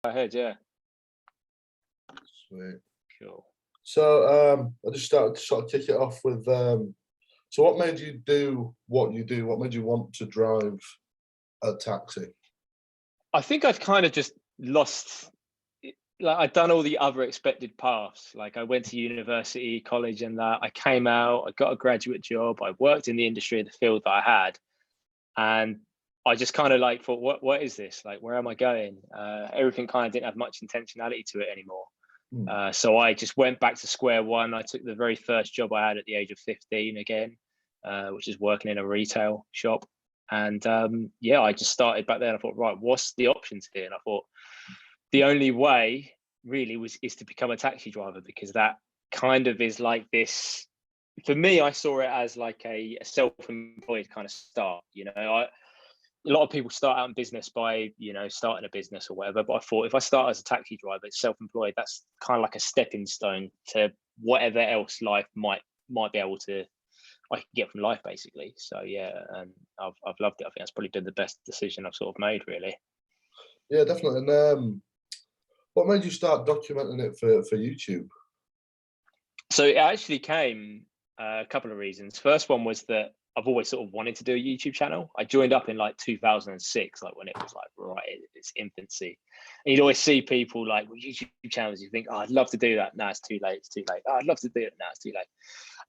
ahead, yeah. Sweet. Cool. So I just started to sort of kick it off with, so what made you do what you do? What made you want to drive a taxi? I think I'd kind of just lost, like I'd done all the other expected paths. Like I went to university, college and that. I came out, I got a graduate job, I worked in the industry, the field that I had. And I just kind of like thought, what is this? Like, where am I going? Everything kind of didn't have much intentionality to it anymore. So I just went back to square one. I took the very first job I had at the age of 15 again, which is working in a retail shop. And yeah, I just started back then. I thought, right, what's the options here? And I thought the only way really is to become a taxi driver, because that kind of is like this. For me, I saw it as like a self-employed kind of start. You know, a lot of people start out in business by, you know, starting a business or whatever. But I thought if I start as a taxi driver, it's self-employed. That's kind of like a stepping stone to whatever else life might be able to, I can get from life basically. So yeah, and I've loved it. I think that's probably been the best decision I've sort of made, really. Yeah, definitely. And what made you start documenting it for YouTube? So it actually came a couple of reasons. First one was that I've always sort of wanted to do a YouTube channel. I joined up in like 2006, like when it was like right in its infancy. And you'd always see people like, well, YouTube channels, you think, oh, I'd love to do that. No, it's too late. It's too late. Oh, I'd love to do it. No, it's too late.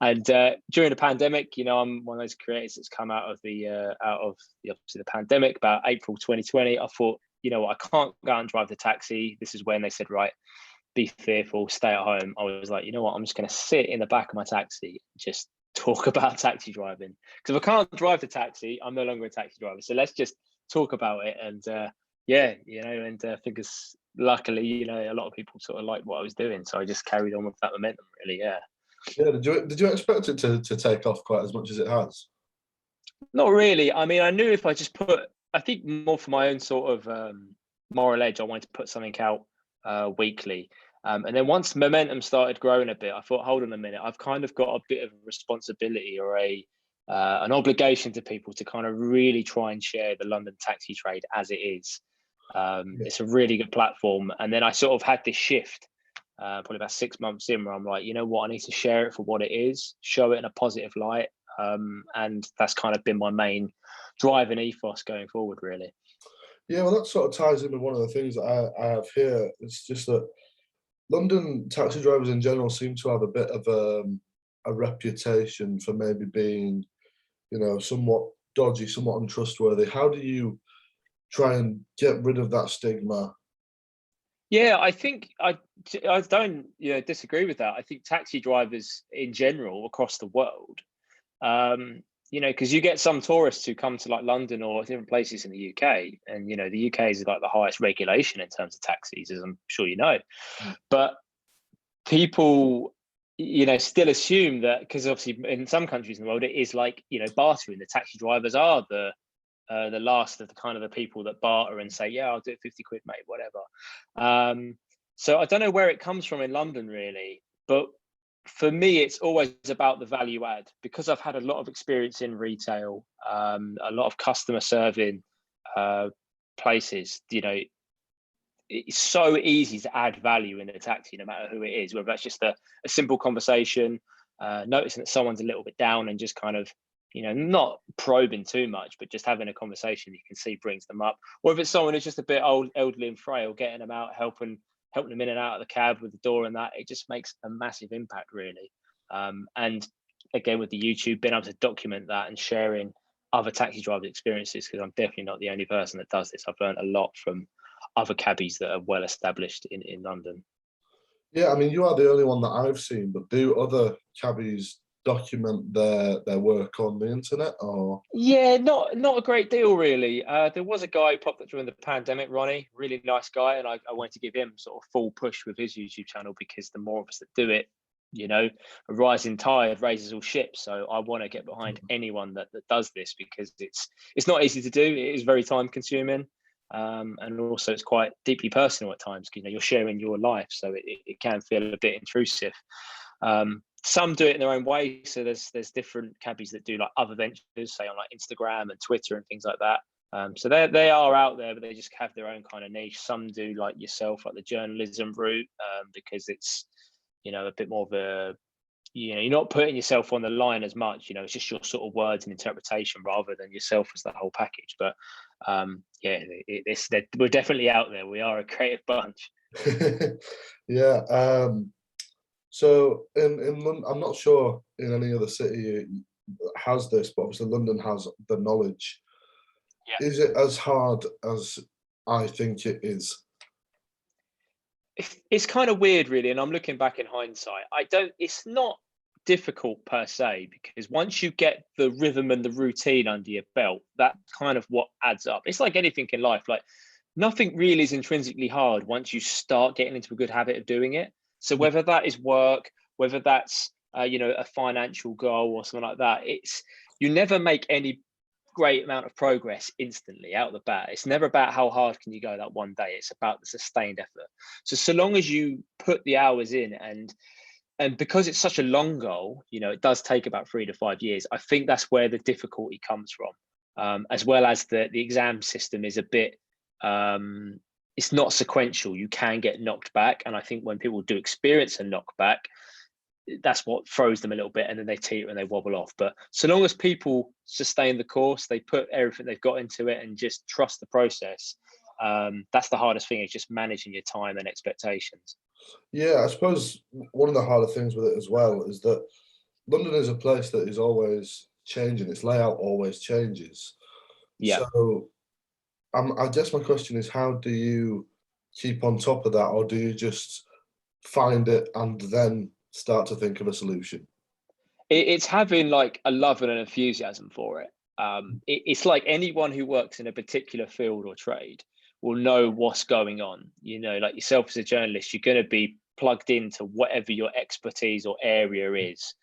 And during the pandemic, you know, I'm one of those creators that's come out of the obviously the pandemic about April 2020. I thought, you know what, I can't go out and drive the taxi. This is when they said, right, be fearful, stay at home. I was like, you know what, I'm just going to sit in the back of my taxi, just talk about taxi driving. Because if I can't drive the taxi, I'm no longer a taxi driver. So let's just talk about it. And yeah, you know, and I think it's luckily, you know, a lot of people sort of liked what I was doing. So I just carried on with that momentum, really. Yeah. Yeah, did you expect it to take off quite as much as it has? Not really. I mean, I knew if I just put, I think more for my own sort of moral edge, I wanted to put something out weekly. And then once momentum started growing a bit, I thought, hold on a minute, I've kind of got a bit of a responsibility or an obligation to people to kind of really try and share the London taxi trade as it is. It's a really good platform. And then I sort of had this shift probably about 6 months in, where I'm like, you know what, I need to share it for what it is, show it in a positive light. And that's kind of been my main drive and ethos going forward, really. Yeah, well, that sort of ties in with one of the things that I have here. It's just that London taxi drivers in general seem to have a bit of a reputation for maybe being, you know, somewhat dodgy, somewhat untrustworthy. How do you try and get rid of that stigma? Yeah, I think I don't, you know, disagree with that. I think taxi drivers in general across the world, you know, because you get some tourists who come to like London or different places in the UK, and you know, the UK is like the highest regulation in terms of taxis, as I'm sure you know. But people, you know, still assume that, because obviously in some countries in the world it is like, you know, bartering. The taxi drivers are the last of the kind of the people that barter and say, yeah, I'll do it 50 quid, mate, whatever. So I don't know where it comes from in London, really. But for me, it's always about the value add, because I've had a lot of experience in retail, a lot of customer serving places. You know, it's so easy to add value in a taxi, no matter who it is, whether that's just a simple conversation, noticing that someone's a little bit down and just kind of, you know, not probing too much, but just having a conversation you can see brings them up. Or if it's someone who's just a bit old, elderly and frail, getting them out, helping them in and out of the cab with the door and that, it just makes a massive impact, really. And again, with the YouTube, being able to document that and sharing other taxi driver experiences, because I'm definitely not the only person that does this. I've learned a lot from other cabbies that are well established in London. Yeah, I mean, you are the only one that I've seen, but do other cabbies document their work on the internet? Or Yeah, not a great deal, really. There was a guy who popped up during the pandemic, Ronnie, really nice guy, and I wanted to give him sort of full push with his YouTube channel, because the more of us that do it, you know, a rising tide raises all ships. So I want to get behind anyone that does this, because it's not easy to do. It is very time consuming. And also it's quite deeply personal at times. You know, you're sharing your life, so it can feel a bit intrusive. Some do it in their own way. So there's different cabbies that do like other ventures, say on like Instagram and Twitter and things like that. So they are out there, but they just have their own kind of niche. Some do, like yourself, like the journalism route, because it's, a bit more of a, you're not putting yourself on the line as much. It's just your sort of words and interpretation rather than yourself as the whole package. But we're definitely out there. We are a creative bunch. Yeah. So in London, I'm not sure in any other city has this, but obviously London has the knowledge. Yeah. Is it as hard as I think it is? It's kind of weird, really, and I'm looking back in hindsight. It's not difficult per se, because once you get the rhythm and the routine under your belt, that's kind of what adds up. It's like anything in life, like nothing really is intrinsically hard once you start getting into a good habit of doing it. So whether that is work, whether that's a financial goal or something like that, you never make any great amount of progress instantly out of the bat. It's never about how hard can you go that one day. It's about the sustained effort. So long as you put the hours in, and because it's such a long goal, it does take about 3 to 5 years. I think that's where the difficulty comes from, as well as the exam system is a bit. It's not sequential. You can get knocked back, and I think when people do experience a knockback, that's what throws them a little bit, and then they teeter and they wobble off. But so long as people sustain the course, they put everything they've got into it and just trust the process. That's the hardest thing, is just managing your time and expectations. Yeah, I suppose one of the harder things with it as well is that London is a place that is always changing. Its layout always changes. Yeah. So I guess my question is, how do you keep on top of that, or do you just find it and then start to think of a solution? It's having like a love and an enthusiasm for it. It's like anyone who works in a particular field or trade will know what's going on. Like yourself as a journalist, you're going to be plugged into whatever your expertise or area is,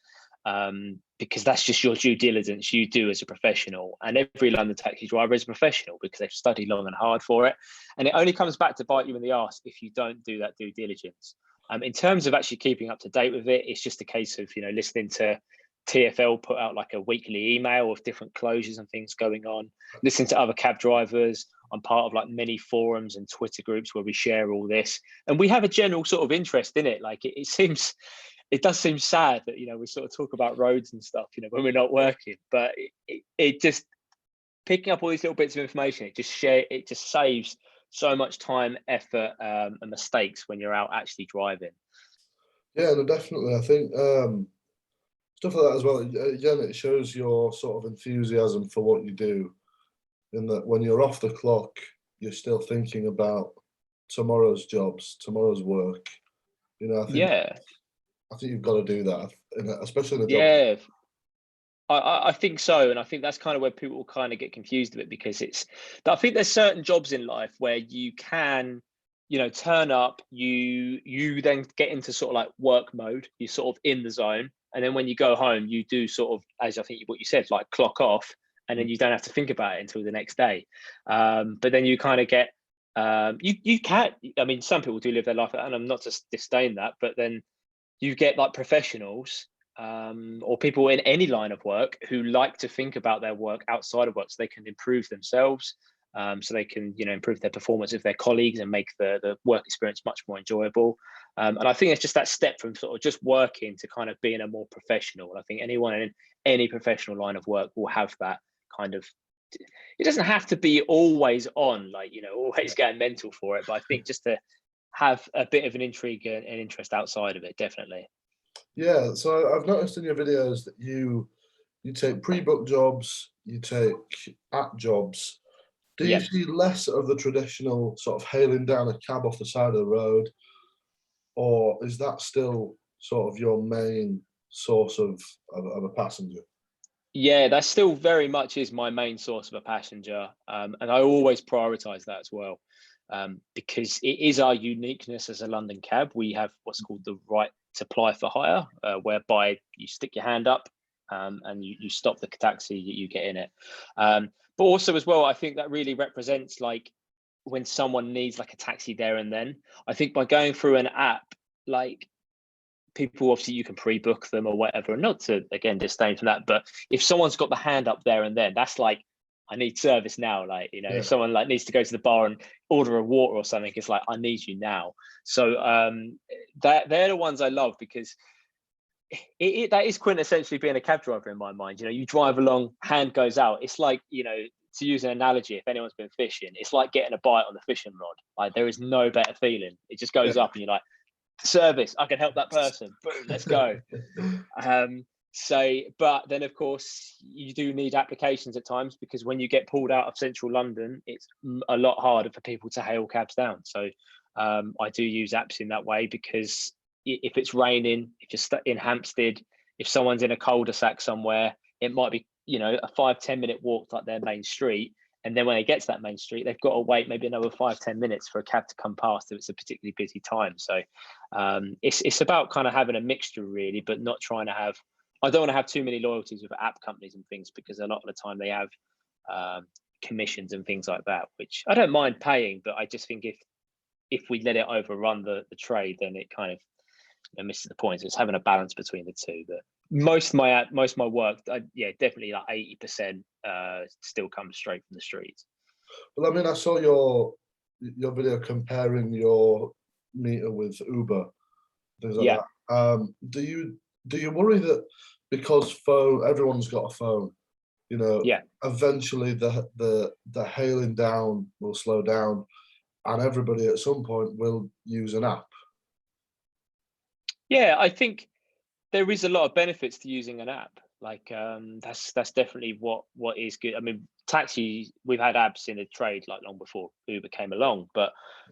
because that's just your due diligence you do as a professional. And every London taxi driver is a professional because they've studied long and hard for it. And it only comes back to bite you in the arse if you don't do that due diligence. In terms of actually keeping up to date with it, it's just a case of listening to TfL put out like a weekly email of different closures and things going on. Listen to other cab drivers. I'm part of like many forums and Twitter groups where we share all this, and we have a general sort of interest in it. Like it does seem sad that we sort of talk about roads and stuff when we're not working, but it just picking up all these little bits of information. It just saves so much time, effort, and mistakes when you're out actually driving. Yeah, no, definitely. I think stuff like that as well. Again, it shows your sort of enthusiasm for what you do, in that when you're off the clock, you're still thinking about tomorrow's jobs, tomorrow's work. Yeah, I think you've got to do that, especially in a job. yeah. I think so, and I think that's kind of where people kind of get confused a bit, because I think there's certain jobs in life where you can, turn up, you then get into sort of like work mode, you're sort of in the zone, and then when you go home, you do sort of, as I think what you said, like clock off, and then you don't have to think about it until the next day. But then you kind of get, you can, I mean, some people do live their life, and I'm not to disdain that, but then you get like professionals, or people in any line of work who like to think about their work outside of work, so they can improve themselves, so they can improve their performance of their colleagues and make the work experience much more enjoyable. And I think it's just that step from sort of just working to kind of being a more professional. I think anyone in any professional line of work will have that kind of, it doesn't have to be always on, like always getting mental for it, but I think just to have a bit of an intrigue and interest outside of it, definitely. Yeah, so I've noticed in your videos that you take pre-book jobs, you take app jobs. Do you Yeah. see less of the traditional sort of hailing down a cab off the side of the road, or is that still sort of your main source of a passenger? Yeah, that still very much is my main source of a passenger. And I always prioritize that as well, because it is our uniqueness as a London cab. We have what's called the right to apply for hire, whereby you stick your hand up, and you stop the taxi, you get in it. But also as well, I think that really represents like when someone needs like a taxi there and then. I think by going through an app, like people, obviously you can pre-book them or whatever, and not to again disdain from that, but if someone's got the hand up there and then, that's like I need service now. Like, you know, Yeah. if someone like needs to go to the bar and order a water or something, it's like, I need you now. So that they're the ones I love, because that is quintessentially being a cab driver in my mind. You know, you drive along, hand goes out. It's like, you know, to use an analogy, if anyone's been fishing, it's like getting a bite on the fishing rod. Like, there is no better feeling. It just goes Yeah. up and you're like, service, I can help that person. Boom, let's go. So, but then of course you do need applications at times, because when you get pulled out of central London, it's a lot harder for people to hail cabs down. So I do use apps in that way, because if it's raining, if you're stuck in Hampstead, if someone's in a cul-de-sac somewhere, it might be, you know, a 5-10 minute walk like their main street. And then when they get to that main street, they've got to wait maybe another 5-10 minutes for a cab to come past if it's a particularly busy time. So it's about kind of having a mixture, really, but not trying to have, I don't want to have too many loyalties with app companies and things, because a lot of the time they have commissions and things like that, which I don't mind paying, but I just think if we let it overrun the trade, then it kind of, you know, misses the point. So it's having a balance between the two. But most of my work, definitely like 80% still comes straight from the streets. Well, I mean, I saw your video comparing your meter with Uber, things like that. Do you worry that because everyone's got a phone, you know, eventually the hailing down will slow down, and everybody at some point will use an app? Yeah, I think there is a lot of benefits to using an app. Like that's definitely what is good. I mean, taxi, we've had apps in the trade like long before Uber came along, but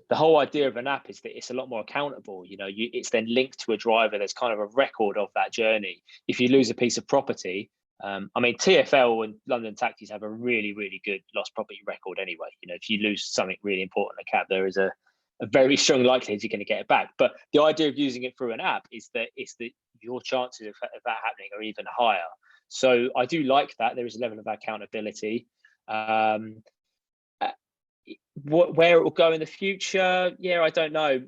the whole idea of an app is that it's a lot more accountable. You know, it's then linked to a driver. There's kind of a record of that journey. If you lose a piece of property, I mean, TfL and London taxis have a really, really good lost property record anyway. You know, if you lose something really important in a cab, there is a very strong likelihood you're going to get it back. But the idea of using it through an app is that your chances of that happening are even higher. So I do like that. There is a level of accountability. Where it will go in the future, I don't know.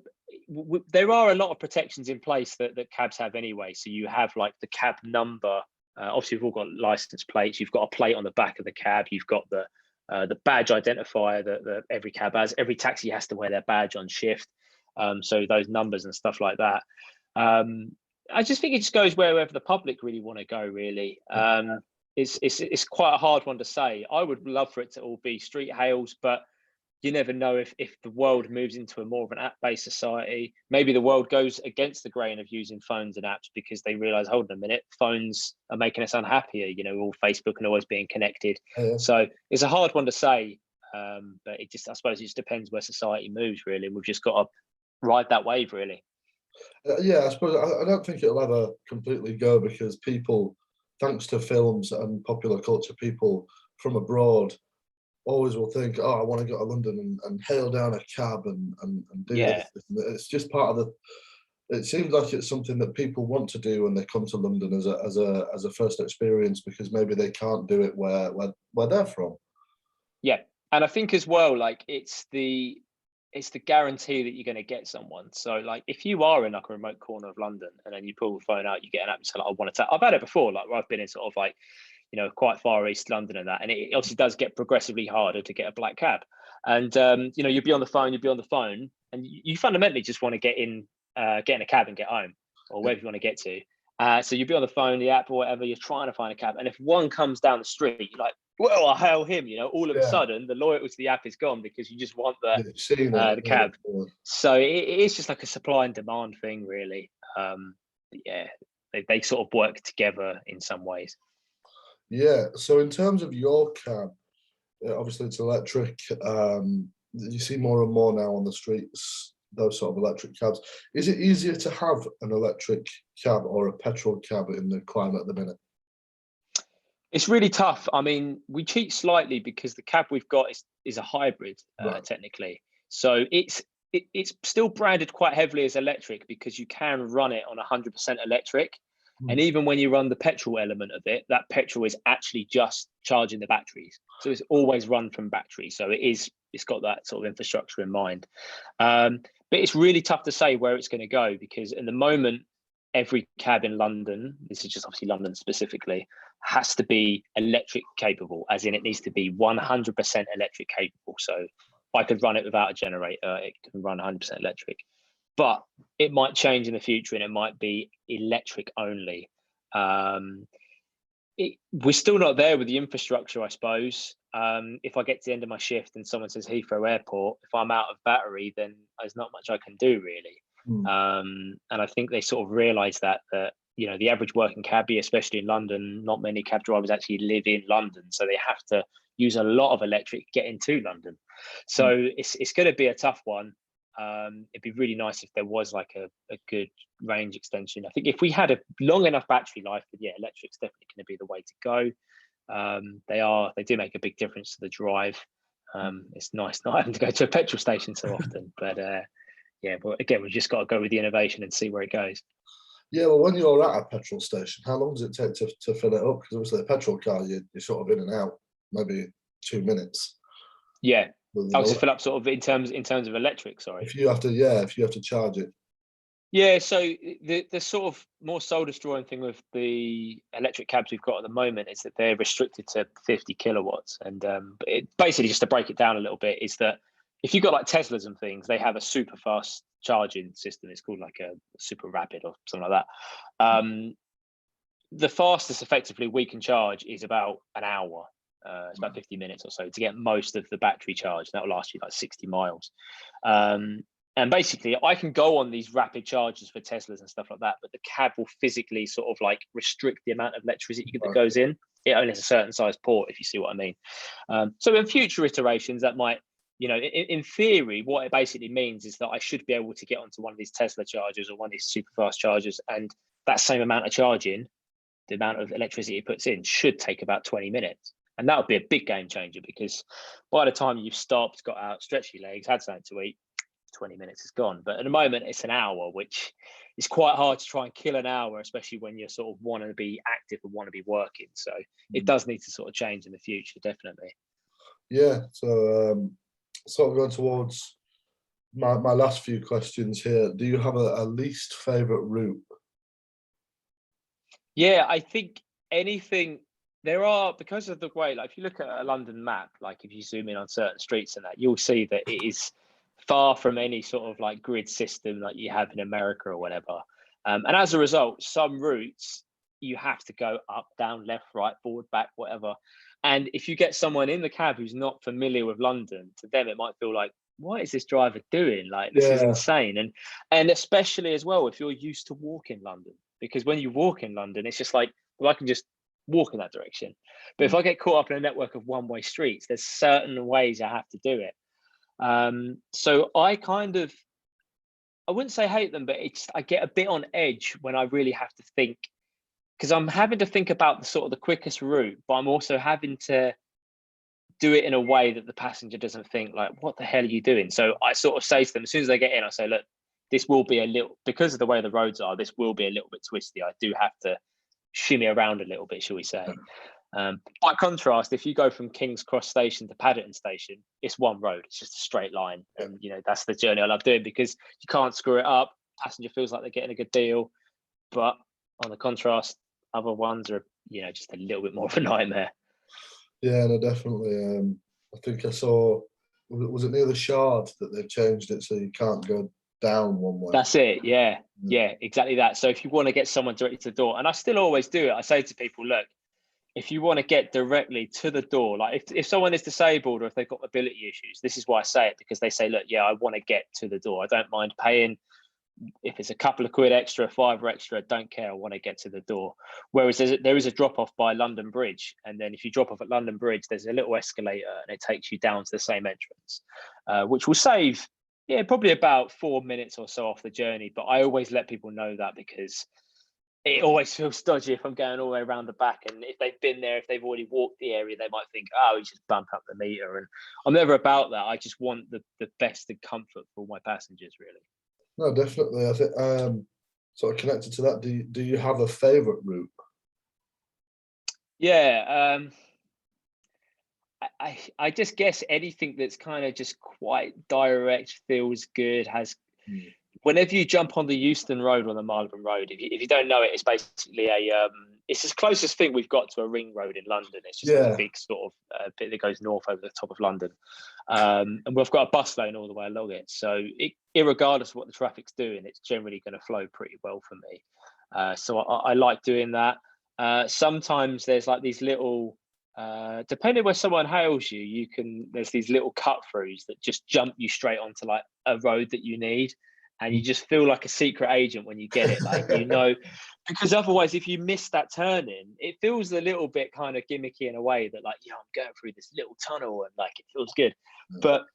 There are a lot of protections in place that cabs have anyway. So you have like the cab number. Obviously, we've all got license plates. You've got a plate on the back of the cab. You've got the badge identifier that every cab has. Every taxi has to wear their badge on shift. So those numbers and stuff like that. I just think it just goes wherever the public really want to go, really. It's quite a hard one to say. I would love for it to all be street hails, but you never know if the world moves into a more of an app-based society. Maybe the world goes against the grain of using phones and apps because they realize, hold on a minute, phones are making us unhappier. You know, all Facebook and always being connected. So it's a hard one to say, but I suppose it just depends where society moves, really. We've just got to ride that wave, really. I suppose I don't think it'll ever completely go, because people, thanks to films and popular culture, people from abroad always will think, oh, I want to go to London and hail down a cab and do this. It's just part of it seems like it's something that people want to do when they come to London as a first experience, because maybe they can't do it where they're from. Yeah, and I think as well, like it's the guarantee that you're going to get someone. So like if you are in like a remote corner of London and then you pull the phone out, you get an app and say, like, I want to take. I've had it before, like where I've been in sort of like, you know, quite far east London and that, and it obviously does get progressively harder to get a black cab. And you know, you'll be on the phone, and you fundamentally just want to get in a cab and get home, or wherever you want to get to. So you'll be on the phone, the app or whatever, you're trying to find a cab, and if one comes down the street, you're like, well, I'll hail him. You know, all of a sudden the loyalty to the app is gone, because you just want the cab. So it's just like a supply and demand thing, really. They sort of work together in some ways. Yeah. So in terms of your cab, obviously it's electric. You see more and more now on the streets, those sort of electric cabs. Is it easier to have an electric cab or a petrol cab in the climate at the minute? It's really tough. I mean, we cheat slightly because the cab we've got is a hybrid, technically. So it's still branded quite heavily as electric, because you can run it on 100% electric. And even when you run the petrol element of it, that petrol is actually just charging the batteries. So it's always run from battery. So it's got that sort of infrastructure in mind. But it's really tough to say where it's going to go, because at the moment, every cab in London, this is just obviously London specifically, has to be electric capable, as in it needs to be 100% electric capable. So I could run it without a generator, it can run 100% electric. But it might change in the future and it might be electric only. We're still not there with the infrastructure, I suppose. If I get to the end of my shift and someone says Heathrow Airport, if I'm out of battery, then there's not much I can do really. And I think they sort of realise that the average working cabbie, especially in London, not many cab drivers actually live in London, so they have to use a lot of electric to get into London. So it's going to be a tough one. It'd be really nice if there was like a good range extension. I think if we had a long enough battery life, but yeah, electric's definitely going to be the way to go. They do make a big difference to the drive. It's nice not having to go to a petrol station so often, but but again, we've just got to go with the innovation and see where it goes. Yeah, well, when you're at a petrol station, how long does it take to fill it up? Because obviously a petrol car, you're sort of in and out, maybe 2 minutes. Yeah. To fill up sort of in terms of electric, sorry. If you have to charge it. Yeah, so the sort of more soul destroying thing with the electric cabs we've got at the moment is that they're restricted to 50 kilowatts. And it basically, just to break it down a little bit, is that if you've got like Teslas and things, they have a super fast charging system. It's called like a super rapid or something like that. The fastest effectively we can charge is about an hour. It's about 50 minutes or so to get most of the battery charged. That will last you like 60 miles. And basically, I can go on these rapid chargers for Teslas and stuff like that, but the cab will physically sort of like restrict the amount of electricity that goes in. It only has a certain size port, if you see what I mean. So in future iterations, that might, in theory, what it basically means is that I should be able to get onto one of these Tesla chargers or one of these super fast chargers, and that same amount of charging, the amount of electricity it puts in, should take about 20 minutes. And that would be a big game changer, because by the time you've stopped, got out, stretched your legs, had something to eat, 20 minutes is gone. But at the moment, it's an hour, which is quite hard to try and kill an hour, especially when you sort of want to be active and want to be working. So it does need to sort of change in the future, definitely. Yeah. So sort of going towards my last few questions here. Do you have a least favorite route? Yeah, I think anything. There are, because of the way, like if you look at a London map, like if you zoom in on certain streets and that, you'll see that it is far from any sort of like grid system like you have in America or whatever. And as a result, some routes you have to go up, down, left, right, forward, back, whatever. And if you get someone in the cab who's not familiar with London, to them it might feel like, what is this driver doing? Like, this is insane. And especially as well, if you're used to walking London, because when you walk in London, it's just like, well, I can just walk in that direction. But if I get caught up in a network of one-way streets, there's certain ways I have to do it. So I wouldn't say hate them, but I get a bit on edge when I really have to think, because I'm having to think about the sort of the quickest route, but I'm also having to do it in a way that the passenger doesn't think like, what the hell are you doing? So I sort of say to them, as soon as they get in, I say, look, this will be because of the way the roads are, this will be a little bit twisty. I do have to shimmy around a little bit, shall we say. By contrast, if you go from King's Cross Station to Paddington Station, it's one road. It's just a straight line. And, that's the journey I love doing, because you can't screw it up. Passenger feels like they're getting a good deal. But on the contrast, other ones are, just a little bit more of a nightmare. Yeah, no, definitely. I think I saw, was it near the Shard that they've changed it so you can't go down one way? That's it. Yeah, exactly that. So if you want to get someone directly to the door, and I still always do it, I say to people, look, if you want to get directly to the door, like if someone is disabled or if they've got mobility issues, this is why I say it, because they say, look, I want to get to the door. I don't mind paying. If it's a couple of quid extra, $5 extra, I don't care. I want to get to the door. Whereas there is a drop off by London Bridge. And then if you drop off at London Bridge, there's a little escalator and it takes you down to the same entrance, which will save, probably about 4 minutes or so off the journey. But I always let people know that, because it always feels dodgy if I'm going all the way around the back. And if they've been there, if they've already walked the area, they might think, oh, we just bump up the meter. And I'm never about that. I just want the best and comfort for all my passengers, really. No, definitely. I think sort of connected to that, do you have a favourite route? Yeah. I just guess anything that's kind of just quite direct, feels good, has whenever you jump on the Euston Road or the Marylebone Road, if you don't know it, it's basically it's the closest thing we've got to a ring road in London. It's just a big sort of bit that goes north over the top of London. And we've got a bus lane all the way along it. So irregardless of what the traffic's doing, it's generally going to flow pretty well for me. So I like doing that. Sometimes there's like these little, depending where someone hails you, there's these little cut throughs that just jump you straight onto like a road that you need. And you just feel like a secret agent when you get it, like, because otherwise, if you miss that turning, it feels a little bit kind of gimmicky in a way that, like, I'm going through this little tunnel and like it feels good. But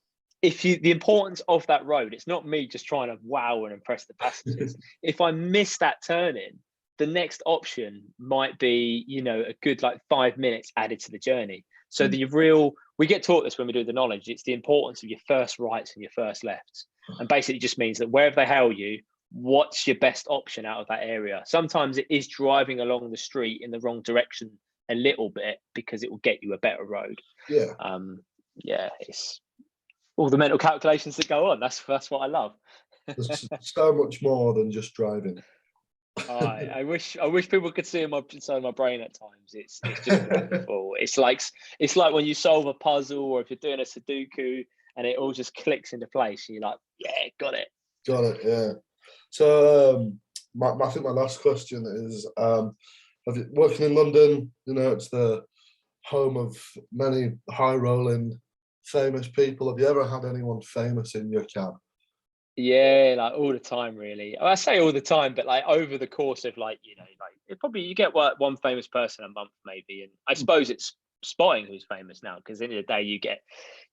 the importance of that road, it's not me just trying to wow and impress the passengers. If I miss that turning, the next option might be, a good like 5 minutes added to the journey. So we get taught this when we do the knowledge. It's the importance of your first rights and your first lefts. And basically just means that wherever they hail you, what's your best option out of that area? Sometimes it is driving along the street in the wrong direction a little bit because it will get you a better road. It's all the mental calculations that go on. That's what I love. There's so much more than just driving. I wish people could see inside my brain at times. It's just wonderful. It's like when you solve a puzzle, or if you're doing a Sudoku, and it all just clicks into place. And you're like, yeah, got it. Yeah. So I think my last question is, working in London, it's the home of many high-rolling, famous people. Have you ever had anyone famous in your cab? Yeah, like all the time, really. I say all the time, but like over the course of you get one famous person a month maybe. And I suppose it's spotting who's famous now, because at the end of the day you get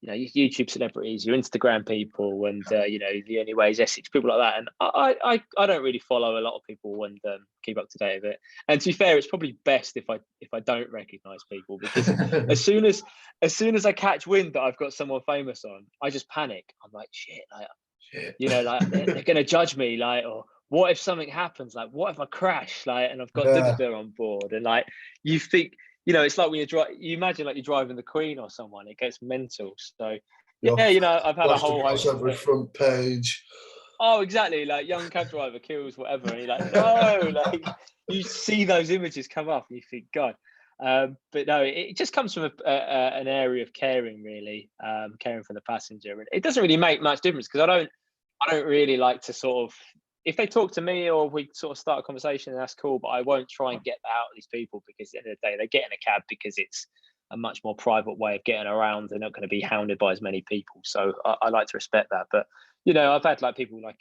your YouTube celebrities, your Instagram people, and the Only Way is Essex, people like that. And I don't really follow a lot of people and keep up to date with it. And to be fair, it's probably best if I don't recognize people, because as soon as I catch wind that I've got someone famous on, I just panic. I'm like, shit, like they're gonna judge me, like, or what if something happens, like what if I crash, like, and I've got on board, and like you think, it's like when you imagine like you're driving the Queen or someone, it gets mental. So I've had a whole host of every front page. Oh, exactly, like young cab driver kills whatever, and you're like, no, like you see those images come up and you think, God. But no, it just comes from an area of caring, really, caring for the passenger. And it doesn't really make much difference, because I don't really like to sort of, if they talk to me or we sort of start a conversation, that's cool, but I won't try and get that out of these people, because at the end of the day, they get in a cab because it's a much more private way of getting around. They're not going to be hounded by as many people. So I like to respect that. But, I've had like people like,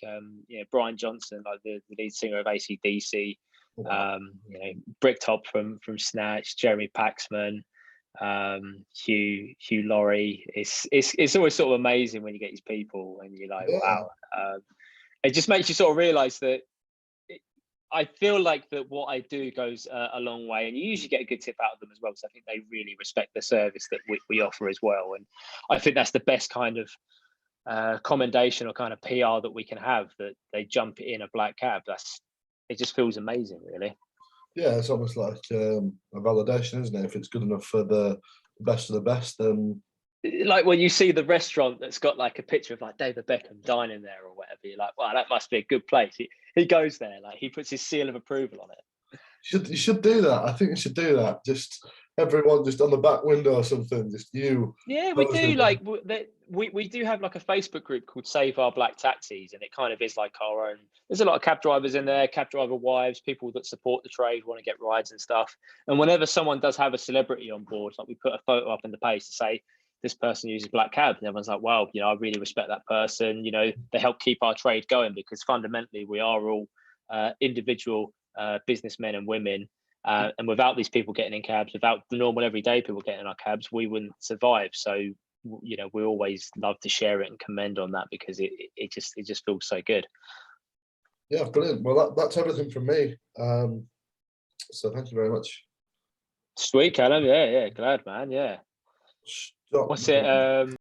Brian Johnson, like the lead singer of AC/DC, Bricktop from Snatch, Jeremy Paxman, Hugh Laurie. It's always sort of amazing when you get these people and you're like, wow. It just makes you sort of realize that I feel like that what I do goes a long way, and you usually get a good tip out of them as well. So I think they really respect the service that we offer as well. And I think that's the best kind of commendation or kind of PR that we can have, that they jump in a black cab. It just feels amazing, really. Yeah, it's almost like a validation, isn't it? If it's good enough for the best of the best, then like when you see the restaurant that's got like a picture of like David Beckham dining there or whatever, you're like, wow, that must be a good place. He goes there, like he puts his seal of approval on it. You should do that. I think you should do that. Just everyone, just on the back window or something. Just you. Yeah, we do. Like we do have like a Facebook group called Save Our Black Taxis, and it kind of is like our own. There's a lot of cab drivers in there, cab driver wives, people that support the trade, want to get rides and stuff. And whenever someone does have a celebrity on board, like we put a photo up in the page to say, this person uses black cab, and everyone's like, wow, I really respect that person. They help keep our trade going, because fundamentally we are all individual businesmen and women, and without these people getting in cabs, without the normal everyday people getting in our cabs, we wouldn't survive. So we always love to share it and commend on that, because it just feels so good. Yeah, brilliant. Well, that's everything from me. So thank you very much. Sweet, Callum. Yeah, glad, man. Yeah. Stop. What's it?